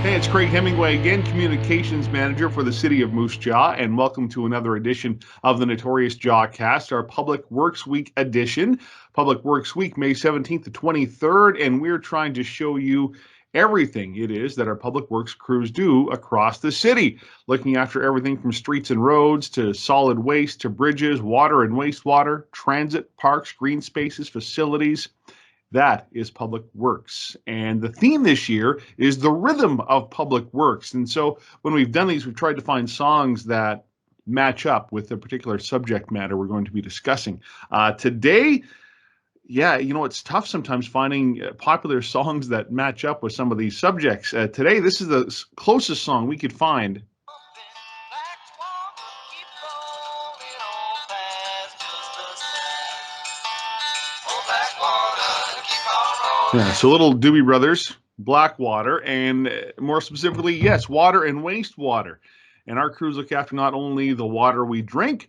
Hey, it's Craig Hemingway again, Communications Manager for the City of Moose Jaw, and welcome to another edition of the Notorious Jawcast, our Public Works Week edition. Public Works Week, May 17th to 23rd, and we're trying to show you everything it is that our public works crews do across the city, looking after everything from streets and roads to solid waste to bridges, water and wastewater, transit, parks, green spaces, facilities. That is public works. And the theme this year is the rhythm of public works. And so when we've done these, we've tried to find songs that match up with the particular subject matter we're going to be discussing. Today, it's tough sometimes finding popular songs that match up with some of these subjects. Today, this is the closest song we could find. Yeah, so little Doobie Brothers, Blackwater, and more specifically, yes, water and wastewater. And our crews look after not only the water we drink,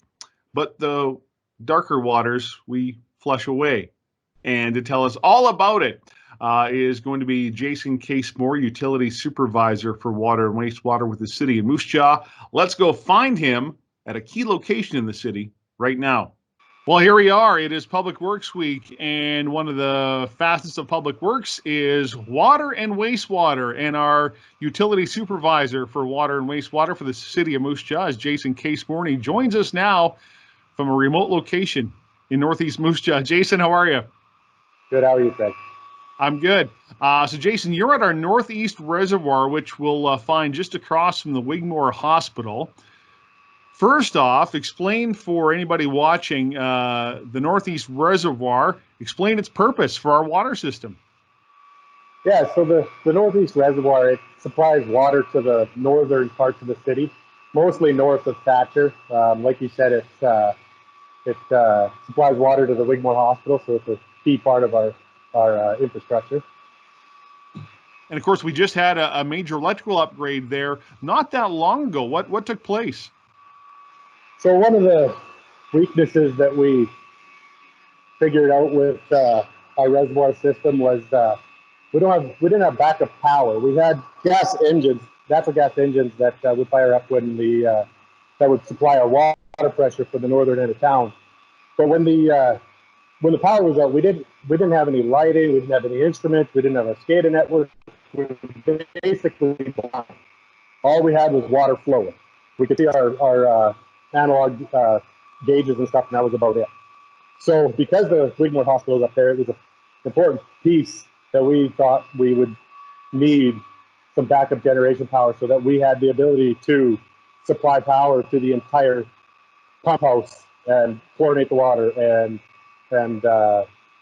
but the darker waters we flush away. And to tell us all about it is going to be Jason Casemore, Utility Supervisor for Water and Wastewater with the City of Moose Jaw. Let's go find him at a key location in the city right now. Well, here we are. It is Public Works Week, and one of the facets of Public Works is water and wastewater. And our utility supervisor for water and wastewater for the City of Moose Jaw is Jason Casemore. He joins us now from a remote location in Northeast Moose Jaw. Jason, how are you? Good. How are you, Fred? I'm good. So, Jason, you're at our Northeast Reservoir, which we'll find just across from the Wigmore Hospital. First off, explain for anybody watching the Northeast Reservoir, explain its purpose for our water system. Yeah, so the Northeast Reservoir, it supplies water to the northern parts of the city, mostly north of Thatcher. Like you said, it supplies water to the Wigmore Hospital, so it's a key part of our infrastructure. And of course, we just had a major electrical upgrade there not that long ago. What took place? So one of the weaknesses that we figured out with our reservoir system was we didn't have backup power. We had natural gas engines that would fire up when that would supply our water pressure for the northern end of town. But when the power was out, we didn't have any lighting, we didn't have any instruments, we didn't have a SCADA network. We basically all we had was water flowing. We could see our analog gauges and stuff, and that was about it. So because the Wigmore Hospital is up there, it was an important piece that we thought we would need some backup generation power so that we had the ability to supply power to the entire pump house and chlorinate the water and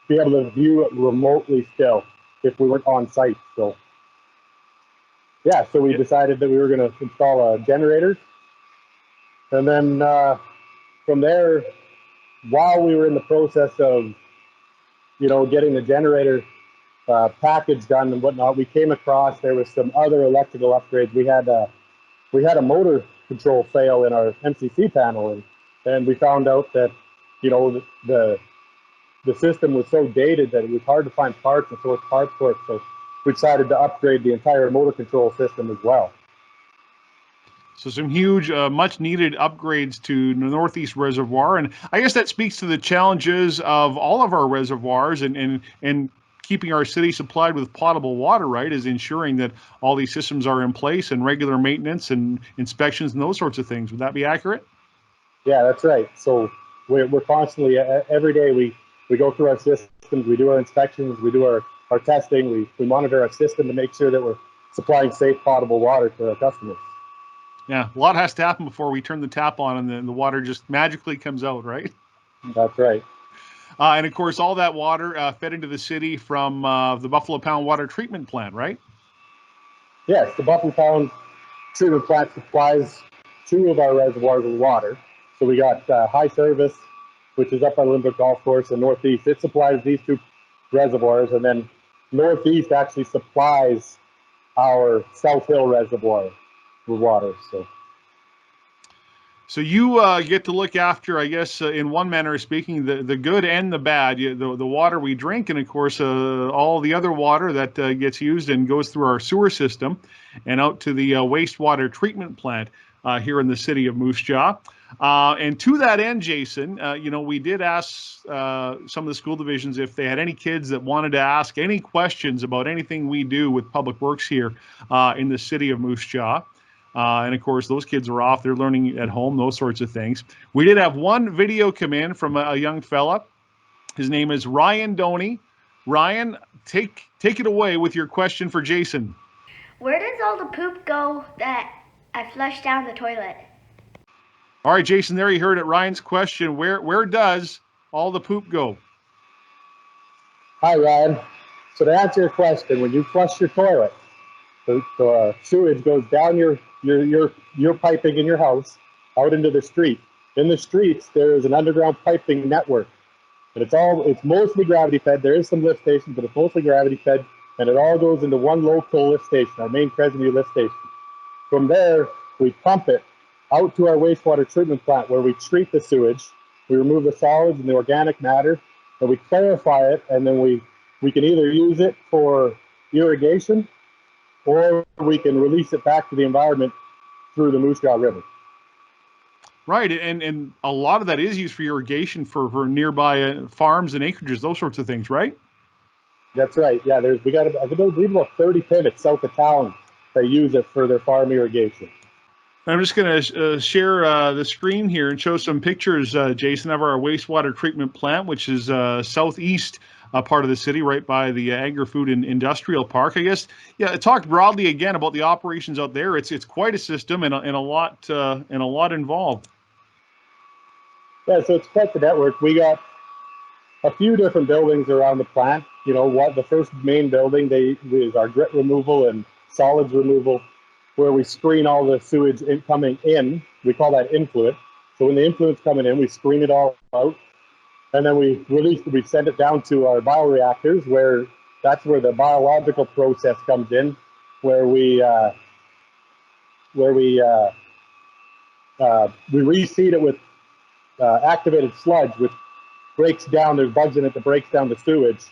be able to view it remotely still if we weren't on site. So yeah, so we decided that we were going to install a generator. And then from there, while we were in the process of, getting the generator package done and whatnot, we came across there was some other electrical upgrades. We had a motor control fail in our MCC panel, and we found out that the system was so dated that it was hard to find parts and source parts for it. So we decided to upgrade the entire motor control system as well. So some huge, much-needed upgrades to the Northeast Reservoir, and I guess that speaks to the challenges of all of our reservoirs and keeping our city supplied with potable water, right, is ensuring that all these systems are in place and regular maintenance and inspections and those sorts of things. Would that be accurate? Yeah, that's right. So we're constantly, every day we go through our systems, we do our inspections, we do our testing, we monitor our system to make sure that we're supplying safe potable water to our customers. Yeah, a lot has to happen before we turn the tap on and then the water just magically comes out, right? That's right. And of course, all that water fed into the city from the Buffalo Pound Water Treatment Plant, right? Yes, the Buffalo Pound Treatment Plant supplies 2 of our reservoirs with water. So we got High Service, which is up by Lindbrook Golf Course, and Northeast. It supplies these 2 reservoirs, and then Northeast actually supplies our South Hill Reservoir with water. So So you get to look after, I guess, in one manner of speaking, the good and the bad, the water we drink, and of course, all the other water that gets used and goes through our sewer system and out to the wastewater treatment plant here in the city of Moose Jaw. And to that end, Jason, we did ask some of the school divisions if they had any kids that wanted to ask any questions about anything we do with Public Works here in the city of Moose Jaw. And of course, those kids are off. They're learning at home, those sorts of things. We did have one video come in from a young fella. His name is Ryan Doney. Ryan, take it away with your question for Jason. Where does all the poop go that I flushed down the toilet? All right, Jason, there you heard it. Ryan's question, where does all the poop go? Hi, Ryan. So to answer your question, when you flush your toilet, the sewage goes down your piping in your house out into the street. In the streets, there is an underground piping network, and it's mostly gravity fed. There is some lift stations, but it's mostly gravity fed, and it all goes into one local lift station, our main Casemore lift station. From there, we pump it out to our wastewater treatment plant where we treat the sewage. We remove the solids and the organic matter, and we clarify it, and then we can either use it for irrigation, or we can release it back to the environment through the Moose Jaw River. Right, and a lot of that is used for irrigation for nearby farms and acreages, those sorts of things, right? That's right. Yeah, we got I believe about 30 pivots south of town that use it for their farm irrigation. I'm just going to share the screen here and show some pictures, Jason, of our wastewater treatment plant, which is southeast part of the city, right by the Agri-Food and Industrial Park. I guess, yeah. Talk broadly again about the operations out there. It's quite a system and a lot involved. Yeah, so it's quite the network. We got a few different buildings around the plant. The first main building is our grit removal and solids removal, where we screen all the sewage coming in. We call that influent. So when the influent's coming in, we screen it all out, and then we send it down to our bioreactors, where that's where the biological process comes in, where we reseed it with activated sludge, which breaks down. There's bugs in it that breaks down the sewage.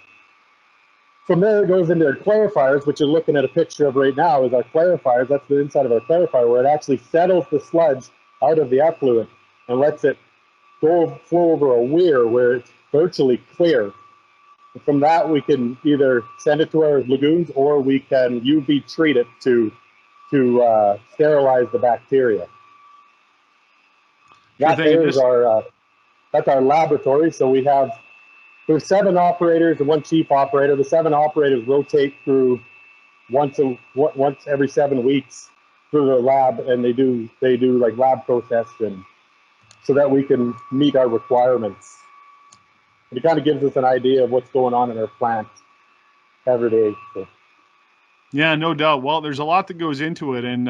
From there, it goes into our clarifiers, which you're looking at a picture of right now, is our clarifiers. That's the inside of our clarifier, where it actually settles the sludge out of the effluent and lets it flow over a weir where it's virtually clear. And from that, we can either send it to our lagoons, or we can UV treat it to sterilize the bacteria. That's our laboratory. So there's 7 operators and 1 chief operator. The 7 operators rotate through once every 7 weeks through the lab, and they do like lab process, and so that we can meet our requirements. And it kind of gives us an idea of what's going on in our plant every day. So. Yeah, no doubt. Well, there's a lot that goes into it, and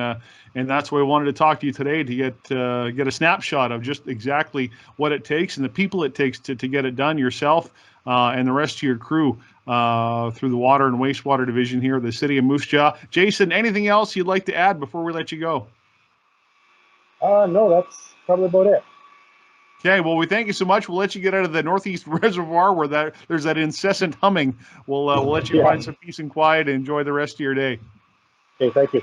that's why I wanted to talk to you today, to get a snapshot of just exactly what it takes and the people it takes to get it done yourself and the rest of your crew through the Water and Wastewater Division here at the City of Moose Jaw. Jason, anything else you'd like to add before we let you go? No, that's probably about it. Okay, well, we thank you so much. We'll let you get out of the Northeast Reservoir where there's that incessant humming. We'll let you find some peace and quiet and enjoy the rest of your day. Okay, thank you.